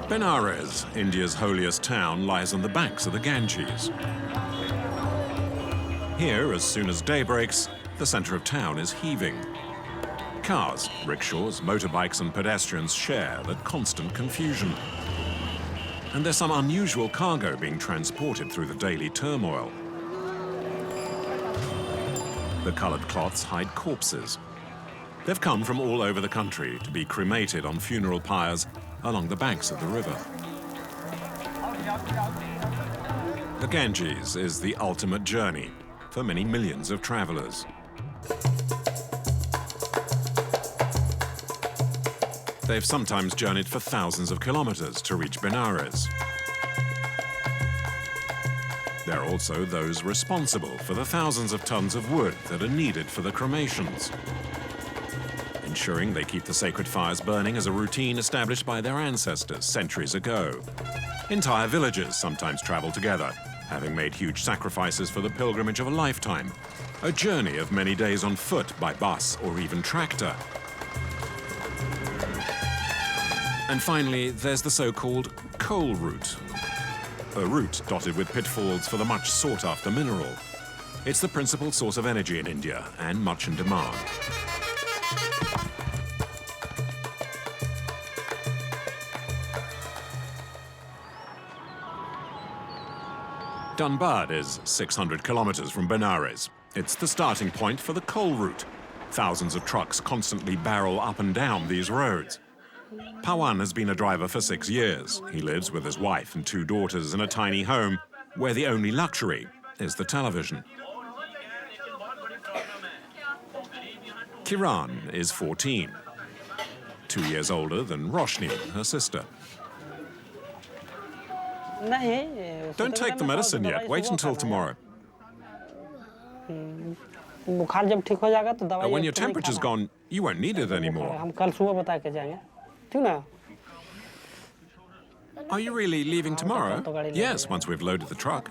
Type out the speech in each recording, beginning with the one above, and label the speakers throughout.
Speaker 1: Benares, India's holiest town, lies on the banks of the Ganges. Here, as soon as day breaks, the center of town is heaving. Cars, rickshaws, motorbikes and pedestrians share the constant confusion. And there's some unusual cargo being transported through the daily turmoil. The colored cloths hide corpses. They've come from all over the country to be cremated on funeral pyres along the banks of the river. The Ganges is the ultimate journey for many millions of travelers. They've sometimes journeyed for thousands of kilometers to reach Benares. There are also those responsible for the thousands of tons of wood that are needed for the cremations. Ensuring they keep the sacred fires burning is a routine established by their ancestors centuries ago. Entire villages sometimes travel together, having made huge sacrifices for the pilgrimage of a lifetime, a journey of many days on foot, by bus or even tractor. And finally, there's the so-called coal route, a route dotted with pitfalls for the much sought-after mineral. It's the principal source of energy in India and much in demand. Dhanbad is 600 kilometers from Benares. It's the starting point for the coal route. Thousands of trucks constantly barrel up and down these roads. Pawan has been a driver for 6 years. He lives with his wife and 2 daughters in a tiny home where the only luxury is the television. Kiran is 14, 2 years older than Roshni, her sister. Don't take the medicine yet. Wait until tomorrow. When your temperature's gone, you won't need it anymore. Are you really leaving tomorrow? Yes, once we've loaded the truck.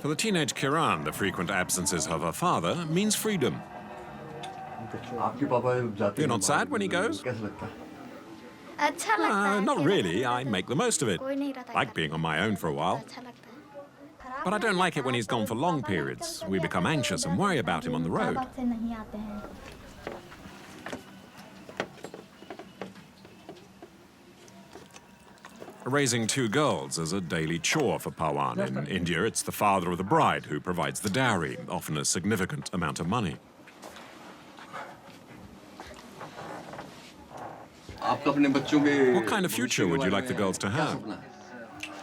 Speaker 1: For the teenage Kiran, the frequent absences of her father means freedom. You're not sad when he goes? Not really. I make the most of it. Like being on my own for a while. But I don't like it when he's gone for long periods. We become anxious and worry about him on the road. Raising 2 girls is a daily chore for Pawan. In India, it's the father of the bride who provides the dowry, often a significant amount of money. What kind of future would you like the girls to have?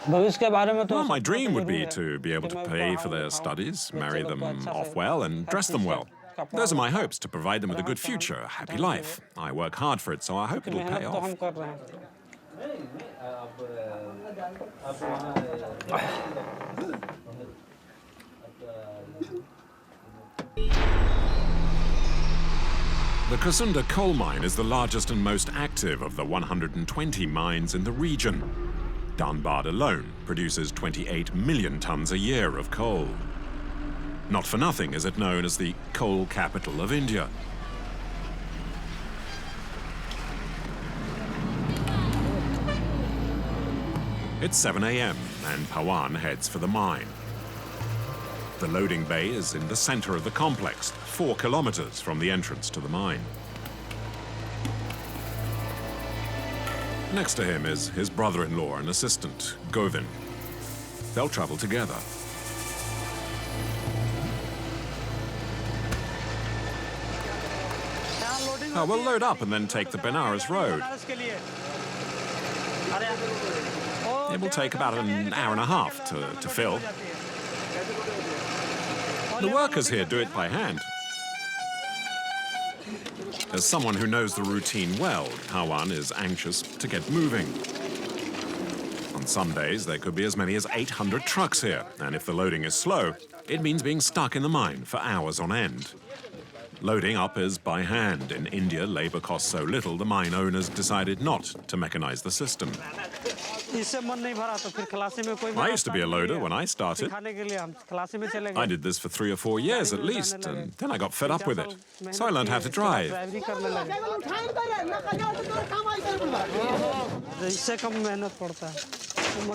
Speaker 1: Well, my dream would be to be able to pay for their studies, marry them off well, and dress them well. Those are my hopes, to provide them with a good future, a happy life. I work hard for it, so I hope it'll pay off. The Kasunda coal mine is the largest and most active of the 120 mines in the region. Dhanbad alone produces 28 million tons a year of coal. Not for nothing is it known as the coal capital of India. It's 7 a.m. and Pawan heads for the mine. The loading bay is in the center of the complex, 4 kilometers from the entrance to the mine. Next to him is his brother-in-law and assistant, Govind. They'll travel together. We'll load up and then take the Benares road. It will take about an hour and a half to fill. The workers here do it by hand. As someone who knows the routine well, Pawan is anxious to get moving. On some days, there could be as many as 800 trucks here, and if the loading is slow, it means being stuck in the mine for hours on end. Loading up is by hand. In India, labor costs so little, the mine owners decided not to mechanize the system. I used to be a loader when I started. I did this for 3 or 4 years at least, and then I got fed up with it. So I learned how to drive.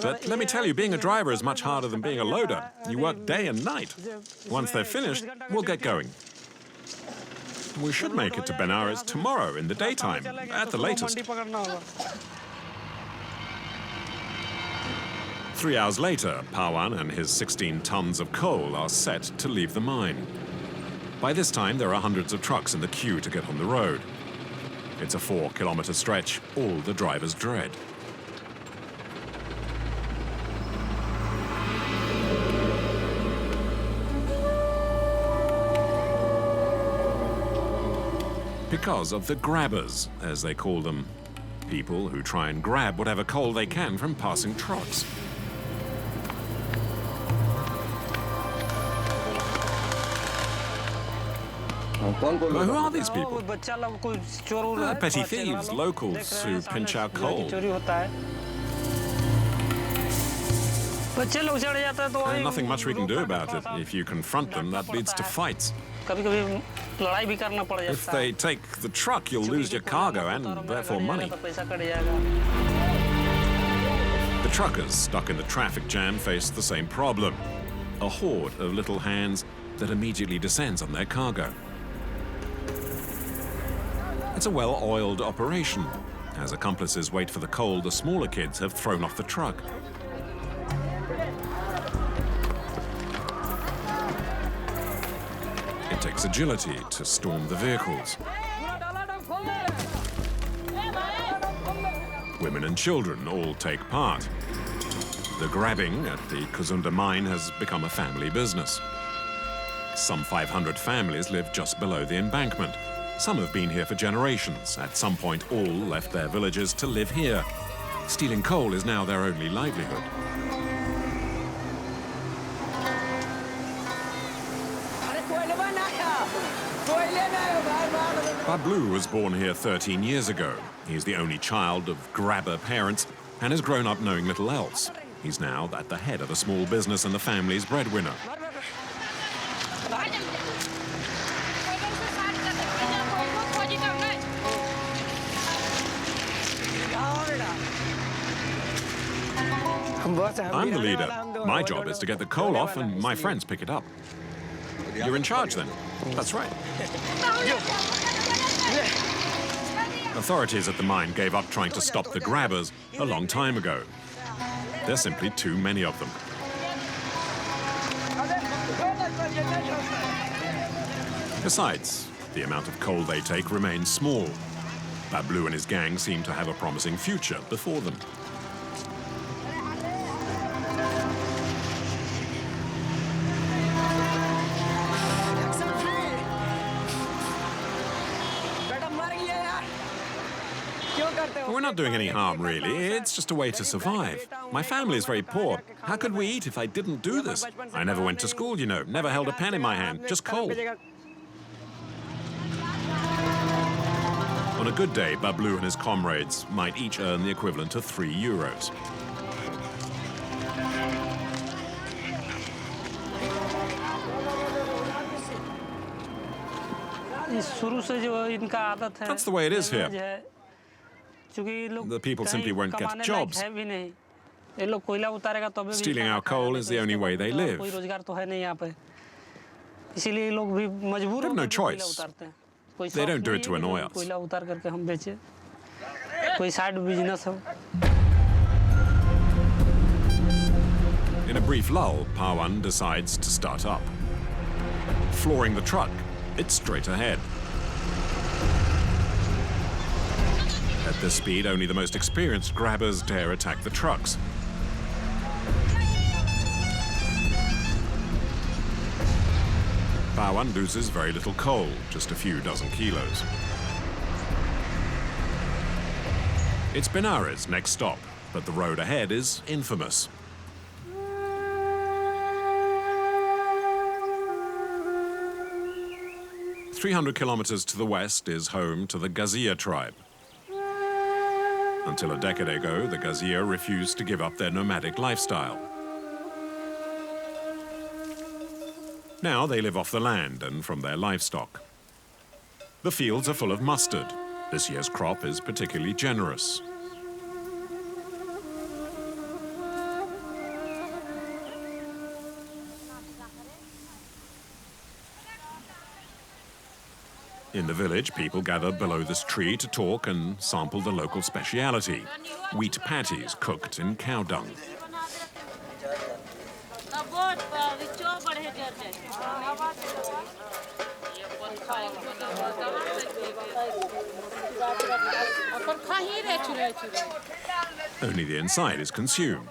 Speaker 1: But let me tell you, being a driver is much harder than being a loader. You work day and night. Once they're finished, we'll get going. We should make it to Benares tomorrow in the daytime, at the latest. 3 hours later, Pawan and his 16 tons of coal are set to leave the mine. By this time, there are hundreds of trucks in the queue to get on the road. It's a 4-kilometer stretch all the drivers dread. Because of the grabbers, as they call them. People who try and grab whatever coal they can from passing trucks. Well, who are these people? Petty thieves, locals who pinch out coal. Nothing much we can do about it. If you confront them, that leads to fights. If they take the truck, you'll lose your cargo and therefore money. The truckers stuck in the traffic jam face the same problem. A horde of little hands that immediately descends on their cargo. It's a well-oiled operation. As accomplices wait for the coal, the smaller kids have thrown off the truck. It takes agility to storm the vehicles. Women and children all take part. The grabbing at the Kuzunda mine has become a family business. Some 500 families live just below the embankment. Some have been here for generations. At some point, all left their villages to live here. Stealing coal is now their only livelihood. Bablu was born here 13 years ago. He's the only child of grabber parents and has grown up knowing little else. He's now at the head of a small business and the family's breadwinner. I'm the leader. My job is to get the coal off and my friends pick it up. You're in charge then? That's right. Authorities at the mine gave up trying to stop the grabbers a long time ago. There's simply too many of them. Besides, the amount of coal they take remains small. Bablu and his gang seem to have a promising future before them. We're not doing any harm, really. It's just a way to survive. My family is very poor. How could we eat if I didn't do this? I never went to school, you know. Never held a pen in my hand. Just coal. On a good day, Bablu and his comrades might each earn the equivalent of €3. That's the way it is here. The people simply won't get jobs. Stealing our coal is the only way they live. They have no choice. They don't do it to annoy us. In a brief lull, Pawan decides to start up. Flooring the truck, it's straight ahead. At this speed, only the most experienced grabbers dare attack the trucks. Pawan loses very little coal, just a few dozen kilos. It's Benares next stop, but the road ahead is infamous. "300 kilometers to the west is home to the Gazia tribe. Until a decade ago, the Gazir refused to give up their nomadic lifestyle. Now they live off the land and from their livestock. The fields are full of mustard. This year's crop is particularly generous. In the village, people gather below this tree to talk and sample the local speciality, wheat patties cooked in cow dung. Only the inside is consumed.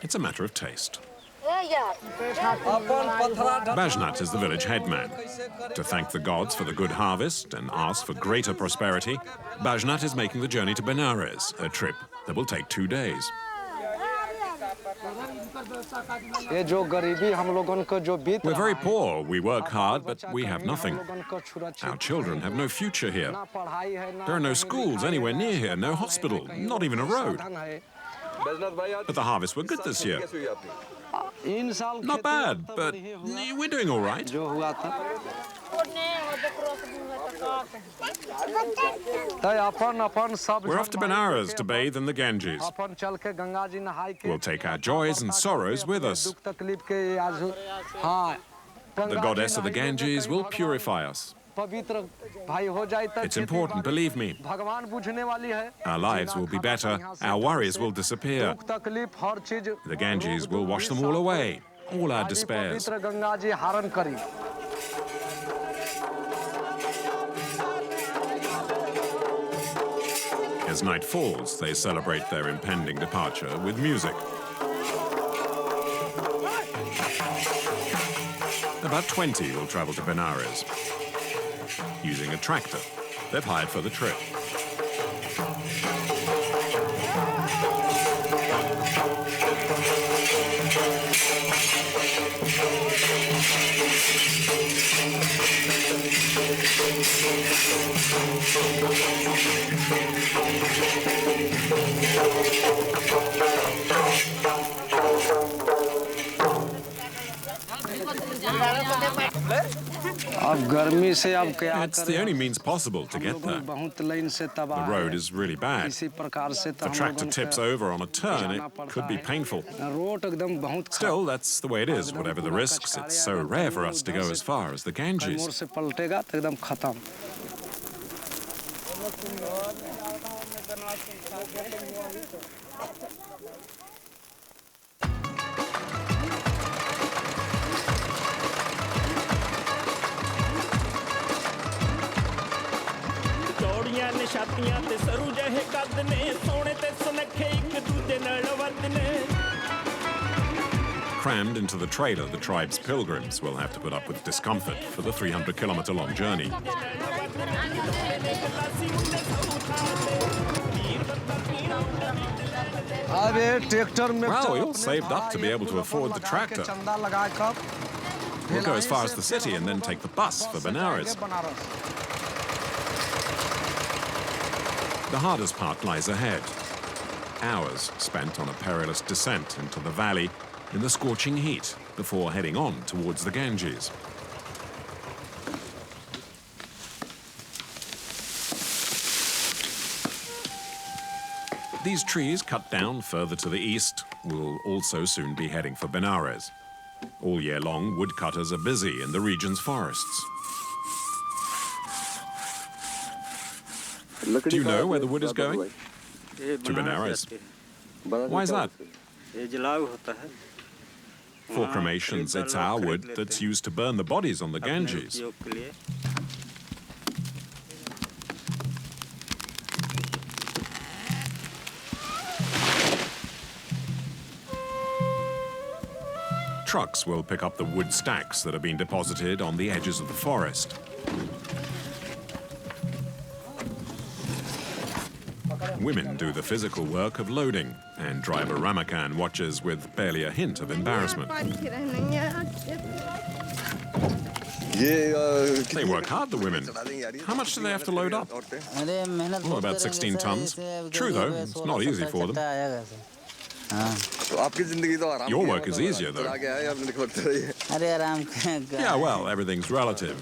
Speaker 1: It's a matter of taste. Bajnat is the village headman. To thank the gods for the good harvest and ask for greater prosperity, Bajnat is making the journey to Benares, a trip that will take 2 days. We're very poor, we work hard, but we have nothing. Our children have no future here. There are no schools anywhere near here, no hospital, not even a road. But the harvests were good this year. Not bad, but we're doing all right. We're off to Benares to bathe in the Ganges. We'll take our joys and sorrows with us. The goddess of the Ganges will purify us. It's important, believe me. Our lives will be better, our worries will disappear. The Ganges will wash them all away, all our despairs. As night falls, they celebrate their impending departure with music. About 20 will travel to Benares using a tractor they've hired for the trip. It's the only means possible to get there. The road is really bad. If the tractor tips over on a turn, it could be painful. Still, that's the way it is. Whatever the risks, it's so rare for us to go as far as the Ganges. Crammed into the trailer, the tribe's pilgrims will have to put up with discomfort for the 300-kilometer-long journey. Well, we all saved up to be able to afford the tractor. We'll go as far as the city and then take the bus for Benares. The hardest part lies ahead. Hours spent on a perilous descent into the valley in the scorching heat before heading on towards the Ganges. These trees cut down further to the east will also soon be heading for Benares. All year long, woodcutters are busy in the region's forests. Do you know where the wood is going? To Benares. Why is that? For cremations, it's our wood that's used to burn the bodies on the Ganges. Trucks will pick up the wood stacks that have been deposited on the edges of the forest. Women do the physical work of loading, and driver Ramakan watches with barely a hint of embarrassment. They work hard, the women. How much do they have to load up? Oh, about 16 tons. True, though, it's not easy for them. Your work is easier, though. Yeah, well, everything's relative.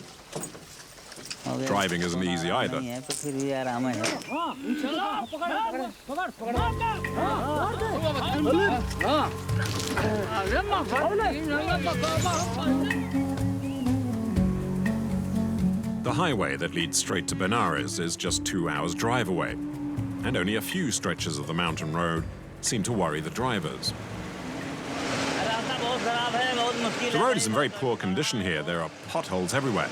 Speaker 1: Driving isn't easy either. The highway that leads straight to Benares is just 2 hours' drive away, and only a few stretches of the mountain road seem to worry the drivers. The road is in very poor condition here. There are potholes everywhere.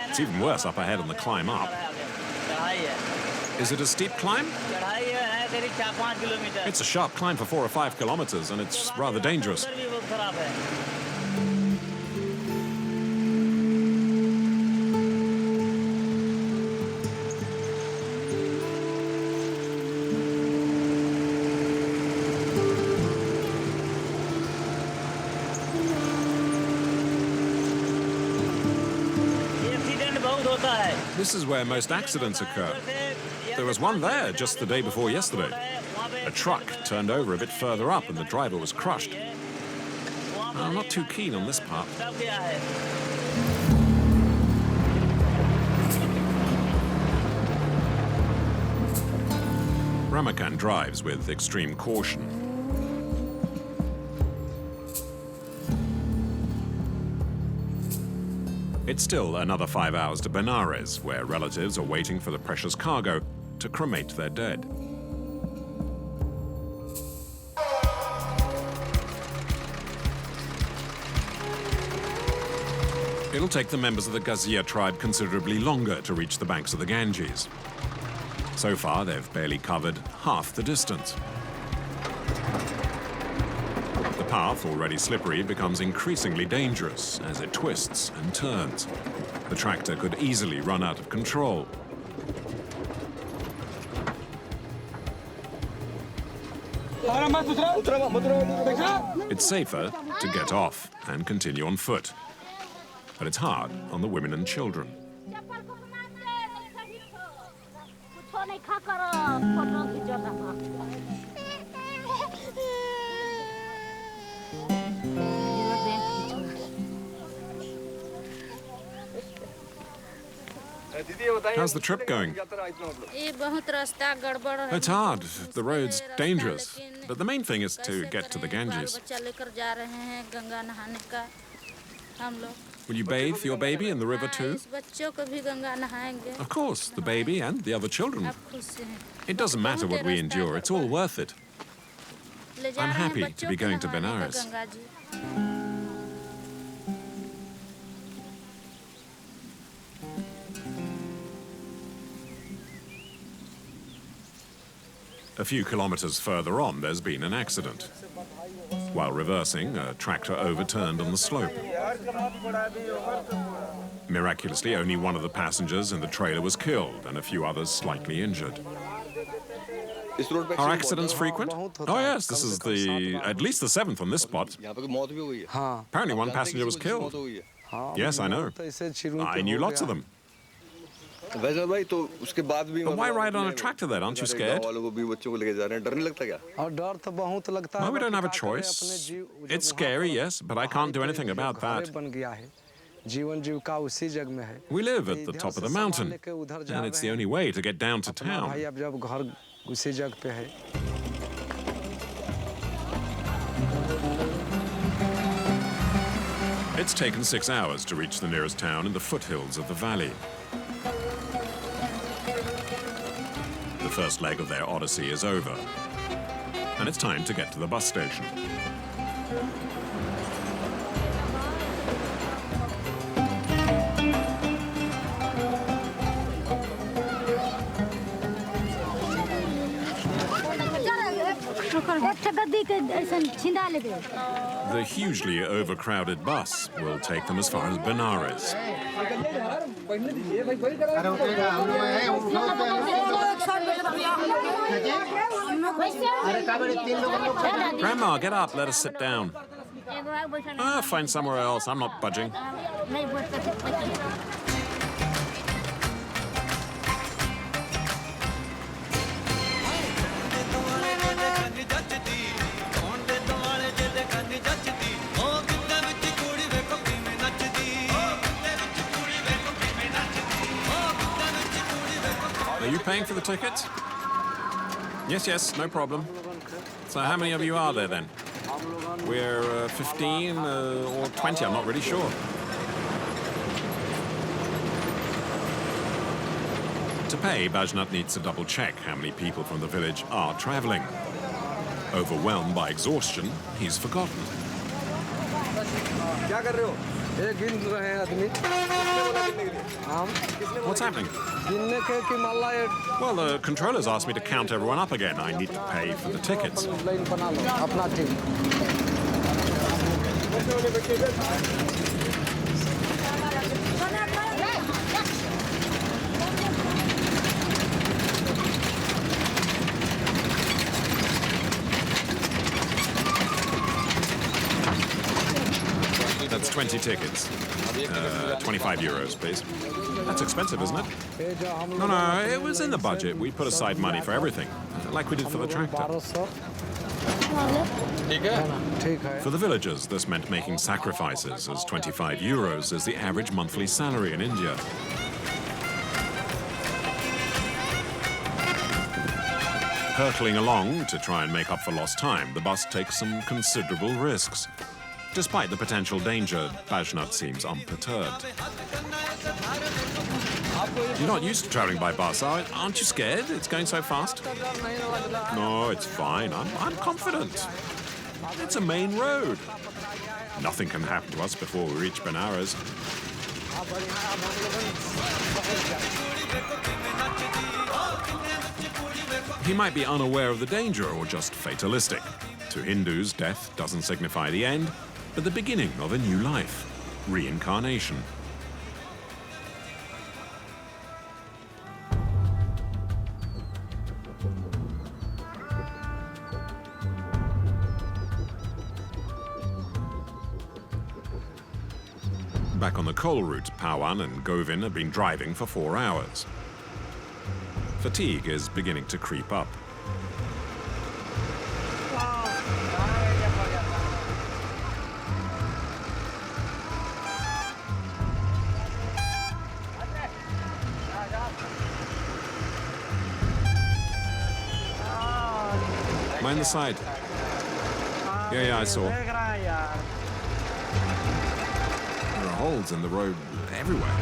Speaker 1: It's even worse up ahead on the climb up. Is it a steep climb? It's a sharp climb for 4 or 5 kilometers, and it's rather dangerous. This is where most accidents occur. There was one there just the day before yesterday. A truck turned over a bit further up and the driver was crushed. I'm not too keen on this part. Ramakan drives with extreme caution. It's still another 5 hours to Benares, where relatives are waiting for the precious cargo to cremate their dead. It'll take the members of the Gazia tribe considerably longer to reach the banks of the Ganges. So far, they've barely covered half the distance. The path, already slippery, becomes increasingly dangerous as it twists and turns. The tractor could easily run out of control. It's safer to get off and continue on foot. But it's hard on the women and children. How's the trip going? It's hard. The road's dangerous. But the main thing is to get to the Ganges. Will you bathe your baby in the river too? Of course, the baby and the other children. It doesn't matter what we endure, it's all worth it. I'm happy to be going to Benares. A few kilometers further on, there's been an accident. While reversing, a tractor overturned on the slope. Miraculously, only one of the passengers in the trailer was killed and a few others slightly injured. Are accidents frequent? Oh yes, this is at least the 7th on this spot. Apparently one passenger was killed. Yes, I know. I knew lots of them. But why ride on a tractor then? Aren't you scared? Well, we don't have a choice. It's scary, yes, but I can't do anything about that. We live at the top of the mountain, and it's the only way to get down to town. It's taken 6 hours to reach the nearest town in the foothills of the valley. The first leg of their odyssey is over, and it's time to get to the bus station. The hugely overcrowded bus will take them as far as Benares. Grandma, get up, let us sit down. Find somewhere else. I'm not budging. Are you paying for the tickets? Yes, no problem. So how many of you are there then? We're 15 or 20, I'm not really sure. To pay, Bajnat needs to double-check how many people from the village are traveling. Overwhelmed by exhaustion, he's forgotten. What's happening? Well, the controllers asked me to count everyone up again. I need to pay for the tickets. That's 20 tickets. 25 euros, please. That's expensive, isn't it? No, it was in the budget. We put aside money for everything, like we did for the tractor. For the villagers, this meant making sacrifices, as 25 euros is the average monthly salary in India. Hurtling along to try and make up for lost time, the bus takes some considerable risks. Despite the potential danger, Bajnat seems unperturbed. You're not used to traveling by bus, aren't you scared? It's going so fast. No, it's fine. I'm confident. It's a main road. Nothing can happen to us before we reach Benares. He might be unaware of the danger or just fatalistic. To Hindus, death doesn't signify the end, but the beginning of a new life, reincarnation. Back on the coal route, Pawan and Govind have been driving for 4 hours. Fatigue is beginning to creep up. Mind the side. Yeah, I saw. There are holes in the road everywhere.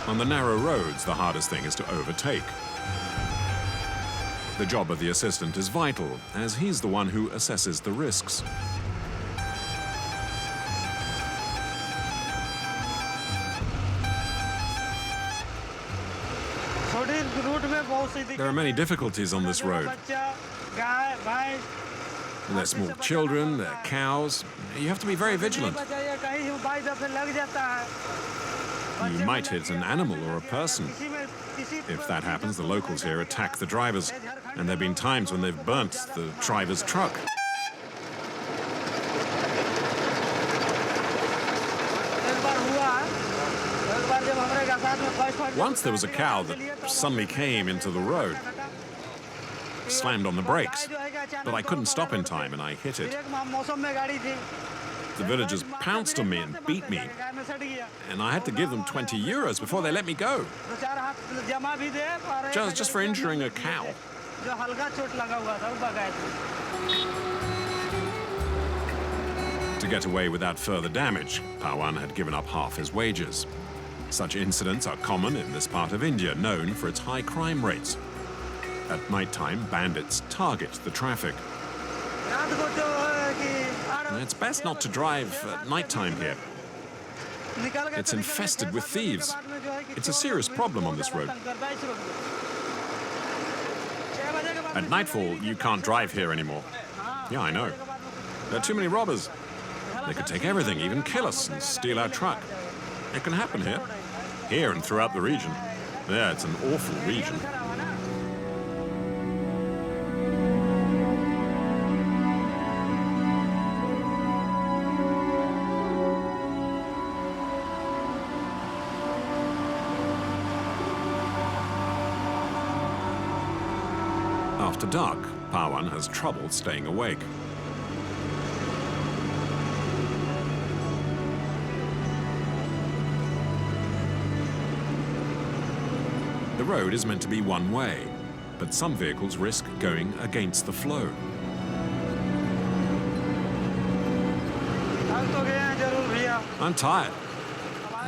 Speaker 1: On the narrow roads, the hardest thing is to overtake. The job of the assistant is vital, as he's the one who assesses the risks. There are many difficulties on this road. There's small children, there are cows. You have to be very vigilant. You might hit an animal or a person. If that happens, the locals here attack the drivers. And there have been times when they've burnt the driver's truck. Once there was a cow that suddenly came into the road, slammed on the brakes, but I couldn't stop in time and I hit it. The villagers pounced on me and beat me, and I had to give them 20 euros before they let me go. Just for injuring a cow. To get away without further damage, Pawan had given up half his wages. Such incidents are common in this part of India, known for its high crime rates. At night time, bandits target the traffic. It's best not to drive at night time here. It's infested with thieves. It's a serious problem on this road. At nightfall, you can't drive here anymore. Yeah, I know. There are too many robbers. They could take everything, even kill us and steal our truck. It can happen here. Here and throughout the region. Yeah, it's an awful region. dark, Pawan has trouble staying awake. The road is meant to be one way, but some vehicles risk going against the flow. I'm tired,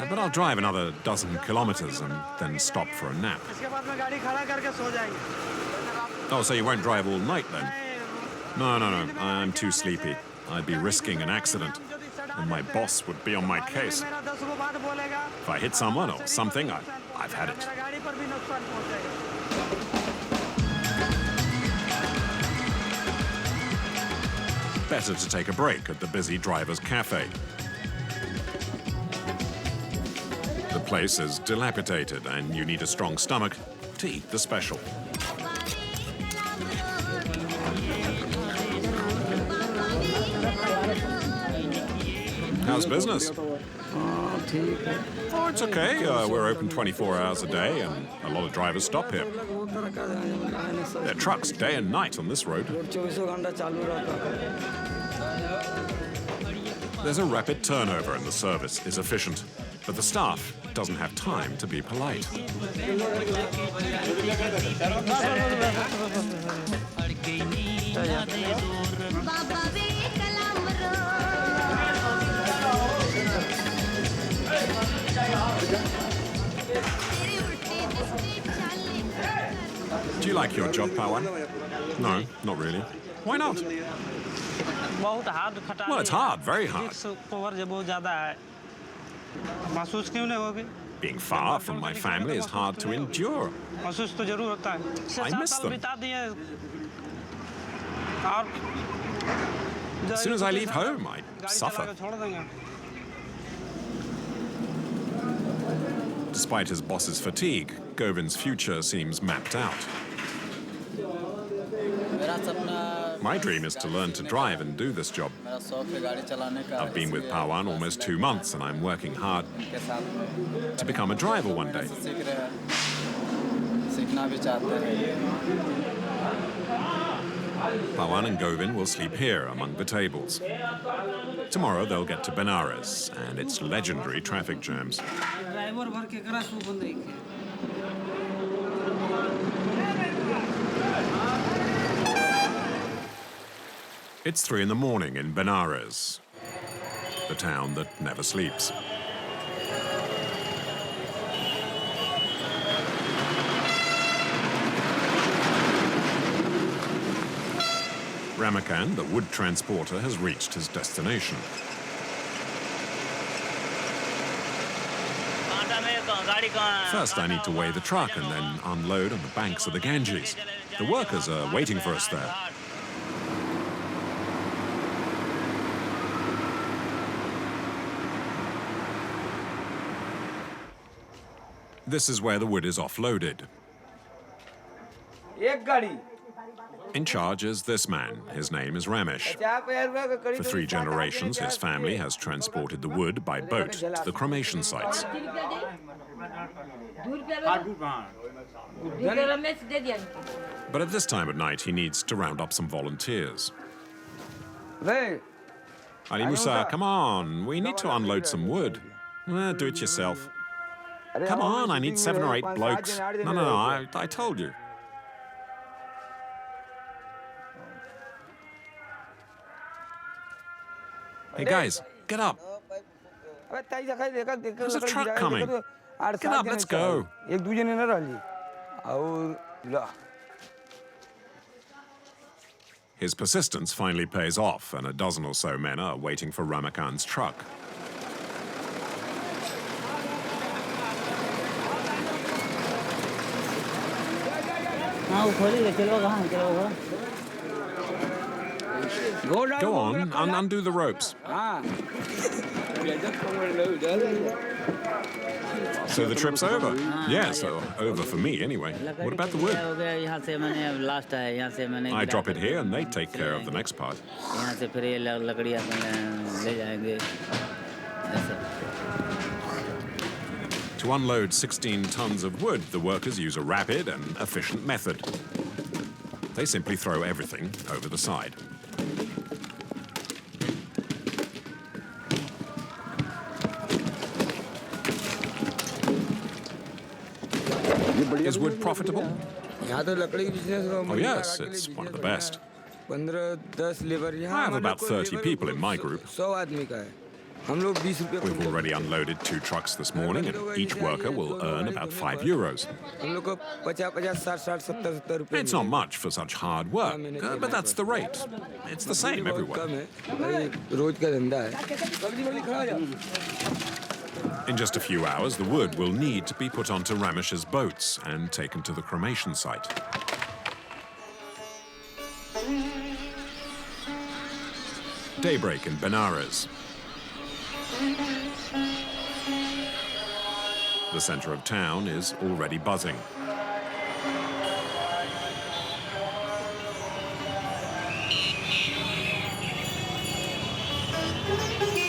Speaker 1: but I'll drive another dozen kilometers and then stop for a nap. Oh, so you won't drive all night then? No, I'm too sleepy. I'd be risking an accident, and my boss would be on my case. If I hit someone or something, I've had it. Better to take a break at the busy driver's cafe. The place is dilapidated, and you need a strong stomach to eat the special. How's business? Oh, it's okay. We're open 24 hours a day, and a lot of drivers stop here. There are trucks day and night on this road. There's a rapid turnover and the service is efficient, but the staff doesn't have time to be polite. Do you like your job, Pawan? No, not really. Why not? Well, it's hard, very hard. Being far from my family is hard to endure. I miss them. As soon as I leave home, I suffer. Despite his boss's fatigue, Govind's future seems mapped out. My dream is to learn to drive and do this job. I've been with Pawan almost 2 months, and I'm working hard to become a driver one day. Pawan and Govind will sleep here among the tables. Tomorrow they'll get to Benares and its legendary traffic jams. It's 3 in the morning in Benares, the town that never sleeps. Ramakan, the wood transporter, has reached his destination. First, I need to weigh the truck and then unload on the banks of the Ganges. The workers are waiting for us there. This is where the wood is offloaded. In charge is this man. His name is Ramesh. For 3 generations, his family has transported the wood by boat to the cremation sites. But at this time of night, he needs to round up some volunteers. Ali Musa, come on. We need to unload some wood. Do it yourself. Come on, I need 7 or 8 blokes. No, I told you. Hey guys, get up. There's a truck coming. Get up, let's go. His persistence finally pays off, and a dozen or so men are waiting for Ramakan's truck. Go on, undo the ropes. So the trip's over? Yeah, so over for me anyway. What about the wood? I drop it here and they take care of the next part. To unload 16 tons of wood, the workers use a rapid and efficient method. They simply throw everything over the side. Is wood profitable? Oh yes, it's one of the best. I have about 30 people in my group. We've already unloaded 2 trucks this morning, and each worker will earn about €5. It's not much for such hard work, but that's the rate. It's the same everywhere. In just a few hours, the wood will need to be put onto Ramesh's boats and taken to the cremation site. Daybreak in Benares. The center of town is already buzzing.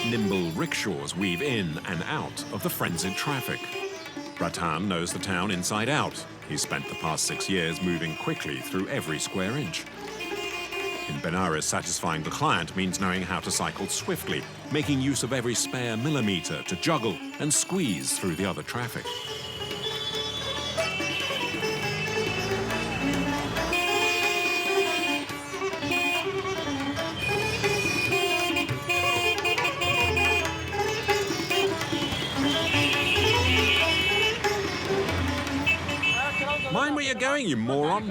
Speaker 1: Nimble rickshaws weave in and out of the frenzied traffic. Ratan knows the town inside out. He's spent the past 6 years moving quickly through every square inch. In Benares, satisfying the client means knowing how to cycle swiftly, making use of every spare millimeter to juggle and squeeze through the other traffic. Mind where you're going, you moron.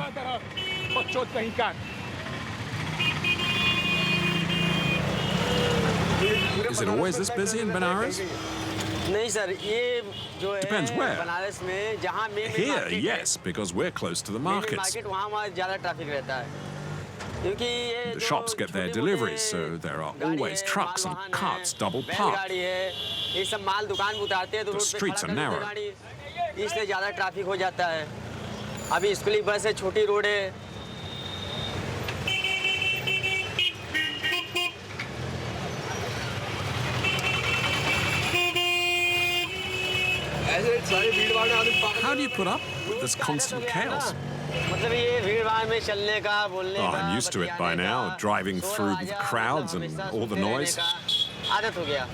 Speaker 1: Is it always this busy in Benares? Depends where. Here, yes, because we're close to the markets. The shops get their deliveries, so there are always trucks and carts double parked. The streets are narrow.
Speaker 2: अभी स्कूली बस है, छोटी road है.
Speaker 1: How do you put up with this constant chaos?
Speaker 2: मतलब ये भीड़-भाड़ में चलने का, बोलने का.
Speaker 1: Oh, I'm used to it by now, driving through the crowds and all the noise.
Speaker 2: आदत हो गया.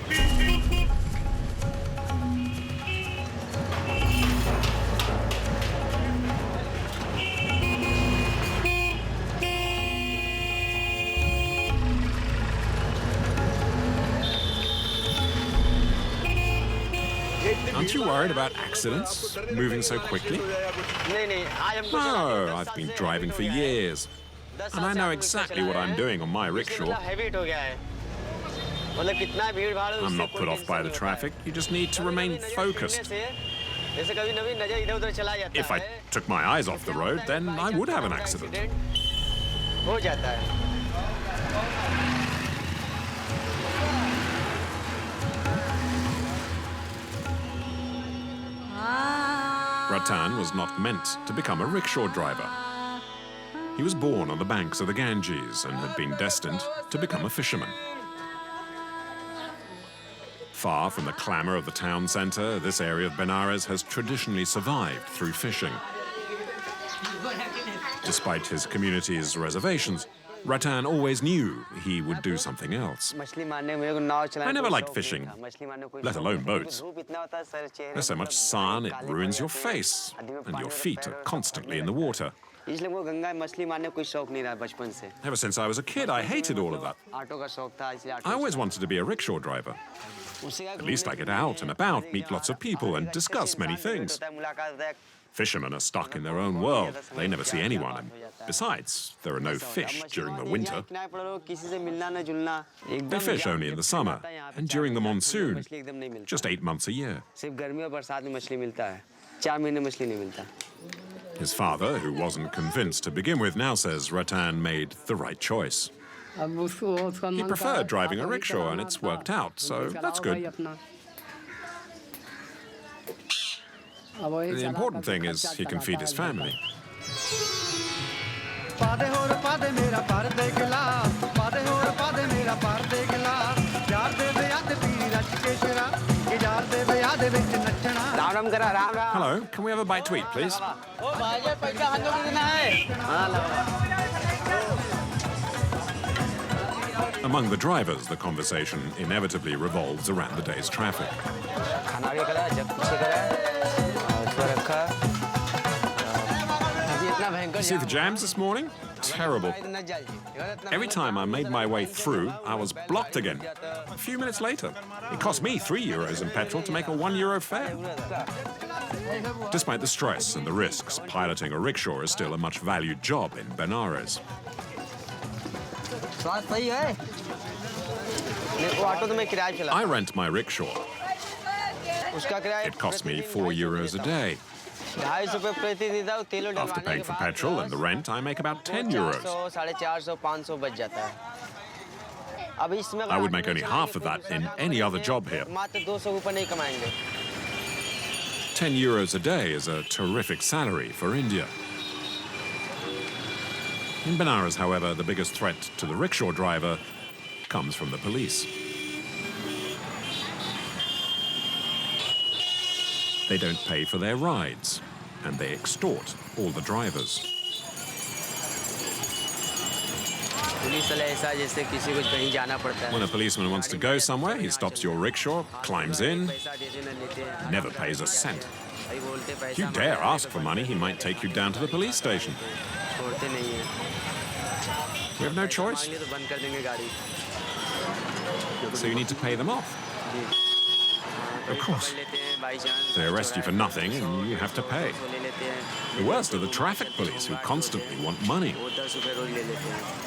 Speaker 1: Aren't you worried about accidents, moving so quickly? No, I've been driving for years, and I know exactly what I'm doing on my rickshaw. I'm not put off by the traffic, you just need to remain focused. If I took my eyes off the road, then I would have an accident. Ratan was not meant to become a rickshaw driver. He was born on the banks of the Ganges and had been destined to become a fisherman. Far from the clamor of the town center, this area of Benares has traditionally survived through fishing. Despite his community's reservations, Ratan always knew he would do something else. I never liked fishing, let alone boats. There's so much sun, it ruins your face, and your feet are constantly in the water. Ever since I was a kid, I hated all of that. I always wanted to be a rickshaw driver. At least I get out and about, meet lots of people, and discuss many things. Fishermen are stuck in their own world. They never see anyone, and besides, there are no fish during the winter. They fish only in the summer, and during the monsoon, just 8 months a year. His father, who wasn't convinced to begin with, now says Ratan made the right choice. He preferred driving a rickshaw, and it's worked out, so that's good. The important thing is he can feed his family. Hello, can we we have a bite to eat, please?
Speaker 2: ओ भाई पैसा हम लोग कितना है हाँ लगा
Speaker 1: Among the drivers, the conversation inevitably revolves around the day's traffic.
Speaker 2: खाना भी करा जब पीछे करा और उसको रखा अभी इतना भयंकर
Speaker 1: See the jams this morning? Terrible. Every time I made my way through, I was blocked again. A few minutes later, it cost me €3 in petrol to make a €1 fare. Despite the stress and the risks, piloting a rickshaw is still a much valued job in Benares.
Speaker 2: स्वाद सही है वो auto तो मैं किराए पे चला
Speaker 1: I rent my rickshaw.
Speaker 2: उसका किराया
Speaker 1: It costs me €4 a day.
Speaker 2: 250 रुपए प्रति दिन था तेल डलवाने
Speaker 1: After paying for petrol and the rent, I make about €10.
Speaker 2: 400, 450, 500 बच जाता है अब इसमें
Speaker 1: I would make only half of that in any other job here.
Speaker 2: मात्र 200 ऊपर नहीं कमाएंगे
Speaker 1: €10 a day is a terrific salary for India. In Benares, however, the biggest threat to the rickshaw driver comes from the police. They don't pay for their rides, and they extort all the drivers.
Speaker 2: Police वाला ऐसा जैसे किसी को कहीं जाना पड़ता है
Speaker 1: When a policeman wants to go somewhere, he stops your rickshaw, climbs in,
Speaker 2: पैसा देते न लेते हैं
Speaker 1: never pays a cent.
Speaker 2: भाई बोलते
Speaker 1: If
Speaker 2: पैसा
Speaker 1: you dare ask for money, he might take you down to the police station.
Speaker 2: छोड़ते नहीं है
Speaker 1: We have no choice,
Speaker 2: मांगे तो बंद कर देंगे गाड़ी
Speaker 1: so you need to pay them off. Of course.
Speaker 2: लेते हैं by chance
Speaker 1: They arrest you for nothing, and you have to pay.
Speaker 2: ले लेते हैं
Speaker 1: The worst are the traffic police, who constantly want money.
Speaker 2: वो 10 रुपए रोज ले लेते हैं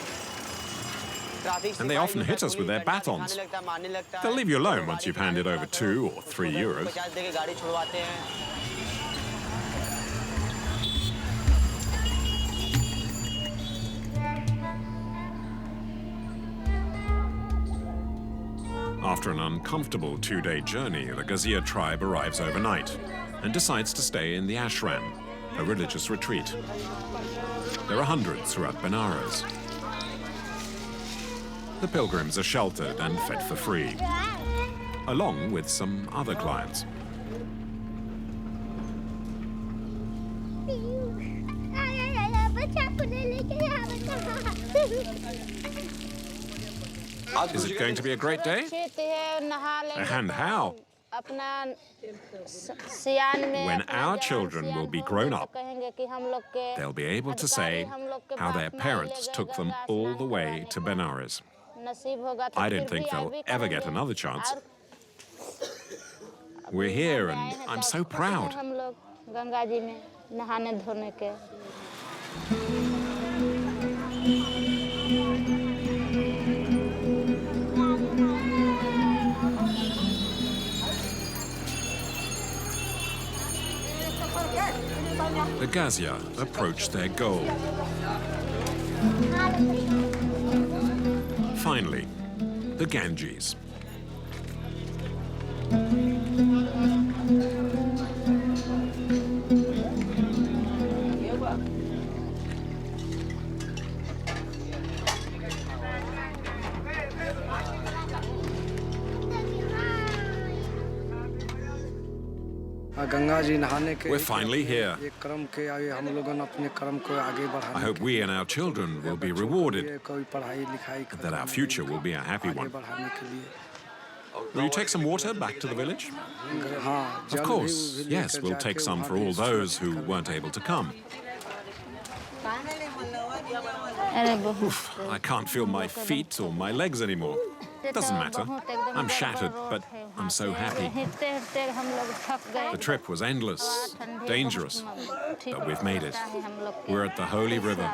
Speaker 1: And they often hit us with their batons. They'll leave you alone once you've handed over €2 or €3.
Speaker 2: 50 देके गाड़ी छुड़वाते हैं
Speaker 1: After an uncomfortable 2-day journey, the Gazia tribe arrives overnight and decides to stay in the ashram, a religious retreat. There are hundreds throughout Benares. The pilgrims are sheltered and fed for free, along with some other clients. Is it going to be a great day? And how? When our children will be grown up, they'll be able to say how their parents took them all the way to Benares. I don't think they'll ever get another chance. We're here and I'm so proud. The Gazia approach their goal. Finally, the Ganges. We're finally here. I hope we and our children will be rewarded, and that our future will be a happy one. Will you take some water back to the village? Of course, yes, we'll take some for all those who weren't able to come. Oof, I can't feel my feet or my legs anymore. Doesn't matter. I'm shattered, but I'm so happy. The trip was endless, dangerous, but we've made it. We're at the Holy River.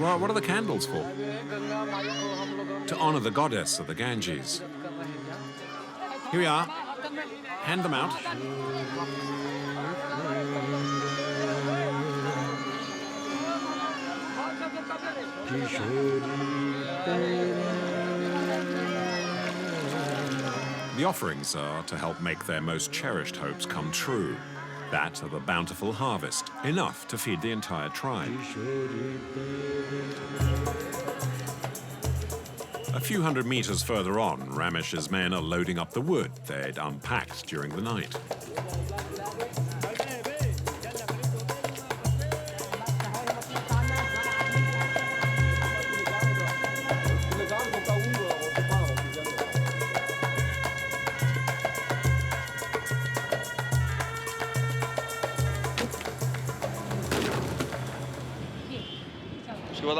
Speaker 1: Well, what are the candles for? To honor the goddess of the Ganges. Here we are. Hand them out. The offerings are to help make their most cherished hopes come true. That of a bountiful harvest, enough to feed the entire tribe. A few hundred meters further on, Ramesh's men are loading up the wood they'd unpacked during the night.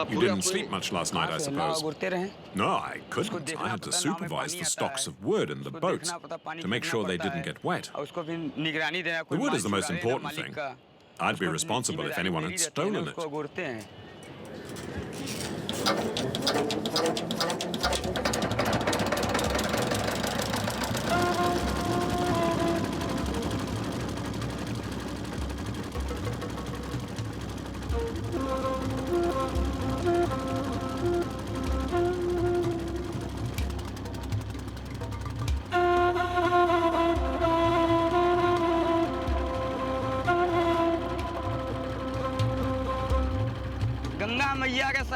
Speaker 1: You didn't sleep much last night, I suppose. No, I couldn't. I had to supervise the stocks of wood in the boats to make sure they didn't get wet. The wood is the most important thing. I'd be responsible if anyone had stolen it.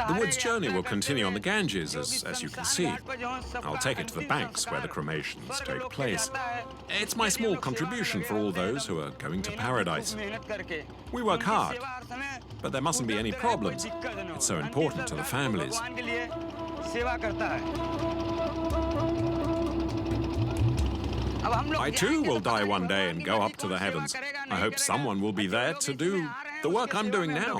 Speaker 1: The wood's journey will continue on the Ganges, as you can see. I'll take it to the banks where the cremations take place. It's my small contribution for all those who are going to paradise. We work hard, but there mustn't be any problems. It's so important to the families. I too will die one day and go up to the heavens. I hope someone will be there to do the work I'm doing now.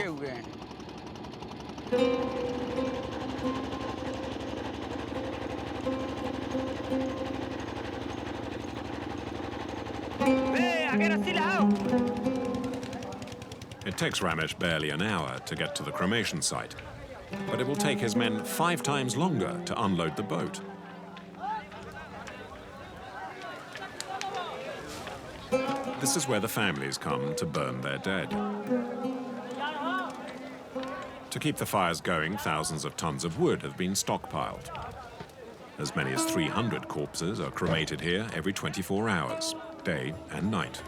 Speaker 1: It takes Ramesh barely an hour to get to the cremation site, but it will take his men 5 times longer to unload the boat. This is where the families come to burn their dead. To keep the fires going, thousands of tons of wood have been stockpiled. As many as 300 corpses are cremated here every 24 hours, day and night.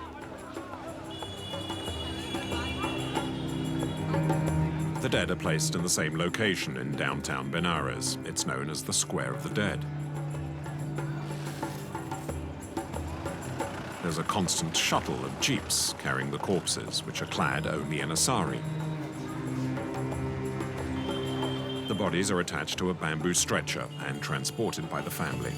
Speaker 1: The dead are placed in the same location in downtown Benares. It's known as the Square of the Dead. There's a constant shuttle of jeeps carrying the corpses, which are clad only in a sari. The bodies are attached to a bamboo stretcher and transported by the family.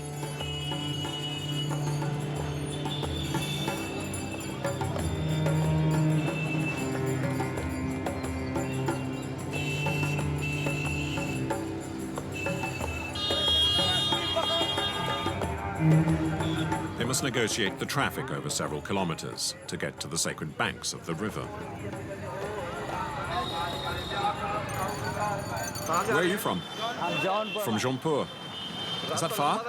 Speaker 1: They must negotiate the traffic over several kilometers to get to the sacred banks of the river. Where are you from? From Jaunpur. Is that far?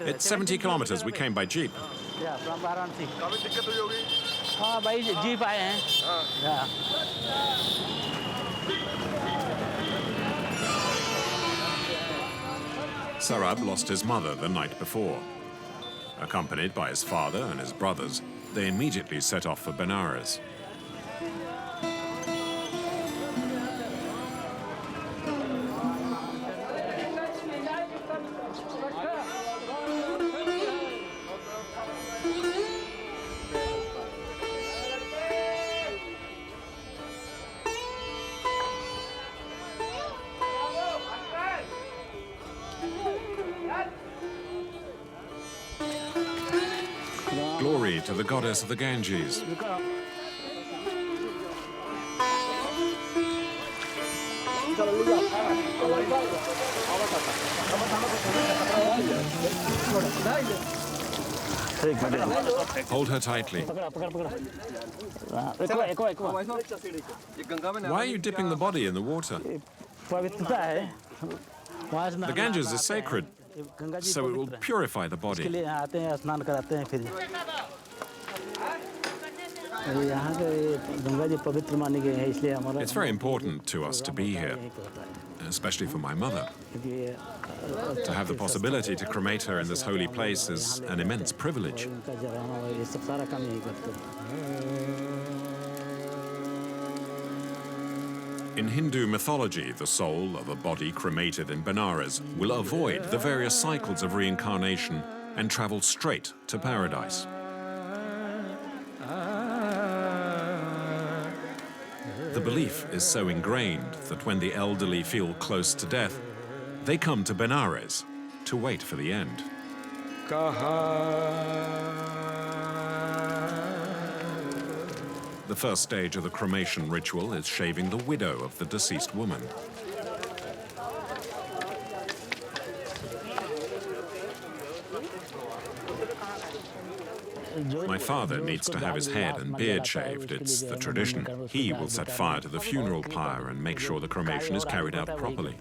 Speaker 1: It's 70 kilometers. We came by jeep.
Speaker 3: Yeah, from Varanasi. By jeep aaye hain. Yeah.
Speaker 1: Sarab lost his mother the night before. Accompanied by his father and his brothers, they immediately set off for Benares. Glory to the goddess of the Ganges. Hold her tightly. Why are you dipping the body in the water? The Ganges is sacred, so it will purify the body.
Speaker 3: यहाँ के गंगा जी पवित्र मानी गई है इसलिए हमारा
Speaker 1: It's very important to us to be here, especially for my mother. To have the possibility to cremate her in this holy place is an immense privilege.
Speaker 3: इनका जलाना और ये सब सारा काम यही करते हैं।
Speaker 1: In Hindu mythology, the soul of a body cremated in Benares will avoid the various cycles of reincarnation and travel straight to paradise. The belief is so ingrained that when the elderly feel close to death, they come to Benares to wait for the end. The first stage of the cremation ritual is shaving the widow of the deceased woman. My father needs to have his head and beard shaved. It's the tradition. He will set fire to the funeral pyre and make sure the cremation is carried out properly.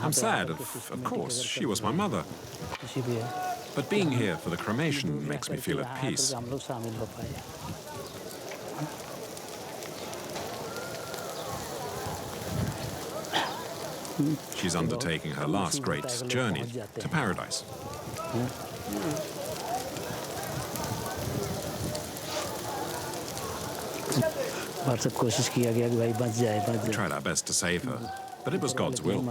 Speaker 1: I'm sad, of course. She was my mother. But being here for the cremation makes me feel at peace. She's undertaking her last great journey to paradise. We tried our best to save her, but it was God's will.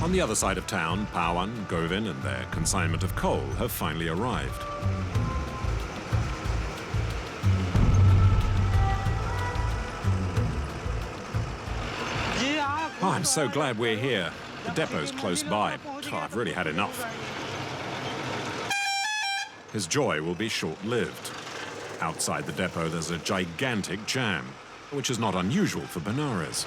Speaker 1: On the other side of town, Pawan, Govin and their consignment of coal have finally arrived. Oh, I'm so glad we're here. The depot's close by. Oh, I've really had enough. His joy will be short-lived. Outside the depot, there's a gigantic jam, which is not unusual for Benares.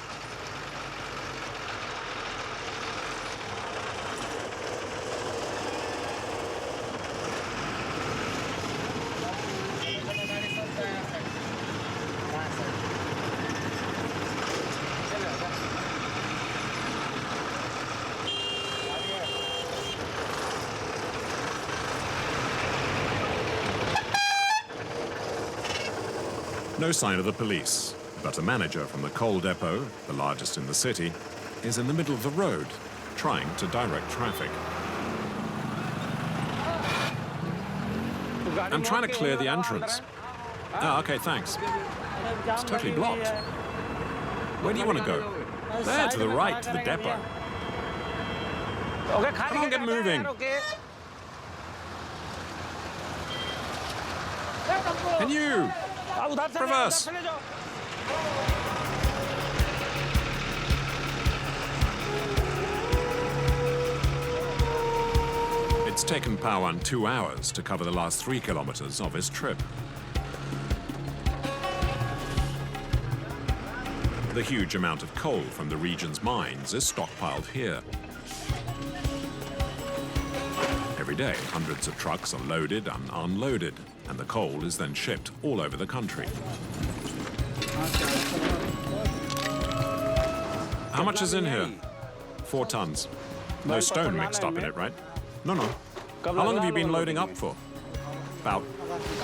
Speaker 1: No sign of the police, but a manager from the coal depot, the largest in the city, is in the middle of the road, trying to direct traffic. I'm trying to clear the entrance. Oh, okay, thanks. It's totally blocked. Where do you want to go? There, to the right, to the depot. Come on, get moving. And you! Reverse! It's taken Pawan 2 hours to cover the last 3 kilometers of his trip. The huge amount of coal from the region's mines is stockpiled here. Every day, hundreds of trucks are loaded and unloaded, and the coal is then shipped all over the country. How much is in here? 4 tons. No stone mixed up in it, right? No. How long have you been loading up for? About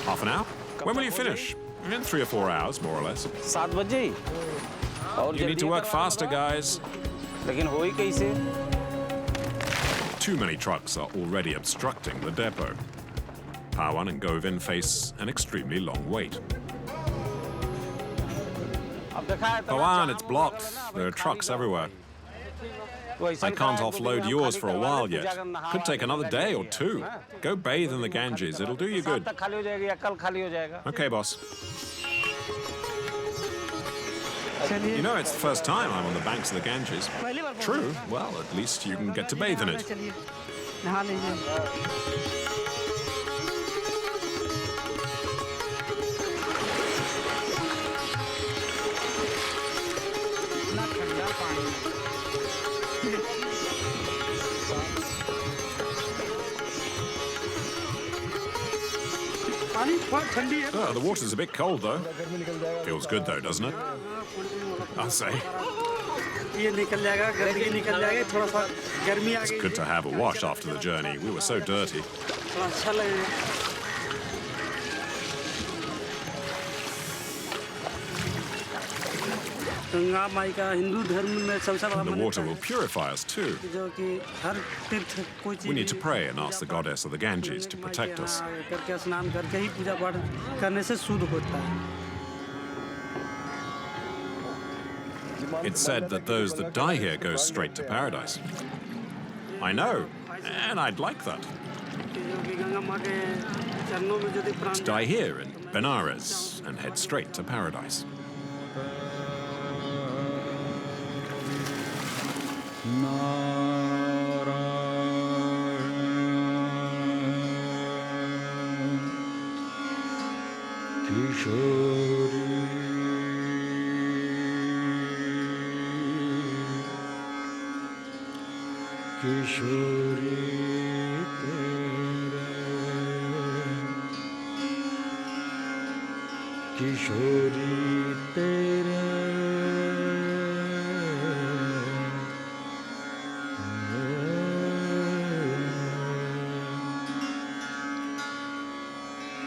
Speaker 1: half an hour? When will you finish? In 3 or 4 hours, more or less. You need to work faster, guys. Too many trucks are already obstructing the depot. Pawan and Govin face an extremely long wait. Pawan, it's blocked. There are trucks everywhere. I can't offload yours for a while yet. Could take another day or two. Go bathe in the Ganges. It'll do you good. Okay, boss. You know, it's the first time I'm on the banks of the Ganges. True. Well, at least you can get to bathe in it. Oh, the water's a bit cold, though. Feels good, though, doesn't it? I'll say. It's good to have a wash after the journey. We were so dirty. And the water will purify us too. We need to pray and ask the goddess of the Ganges to protect us. It's said that those that die here go straight to paradise. I know, and I'd like that. To die here in Benares and head straight to paradise.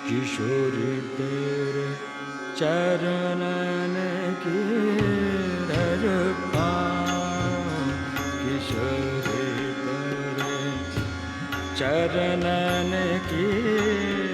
Speaker 4: किशोरी तेरे चरणन की रज पाऊं किशोरी तेरे चरणन की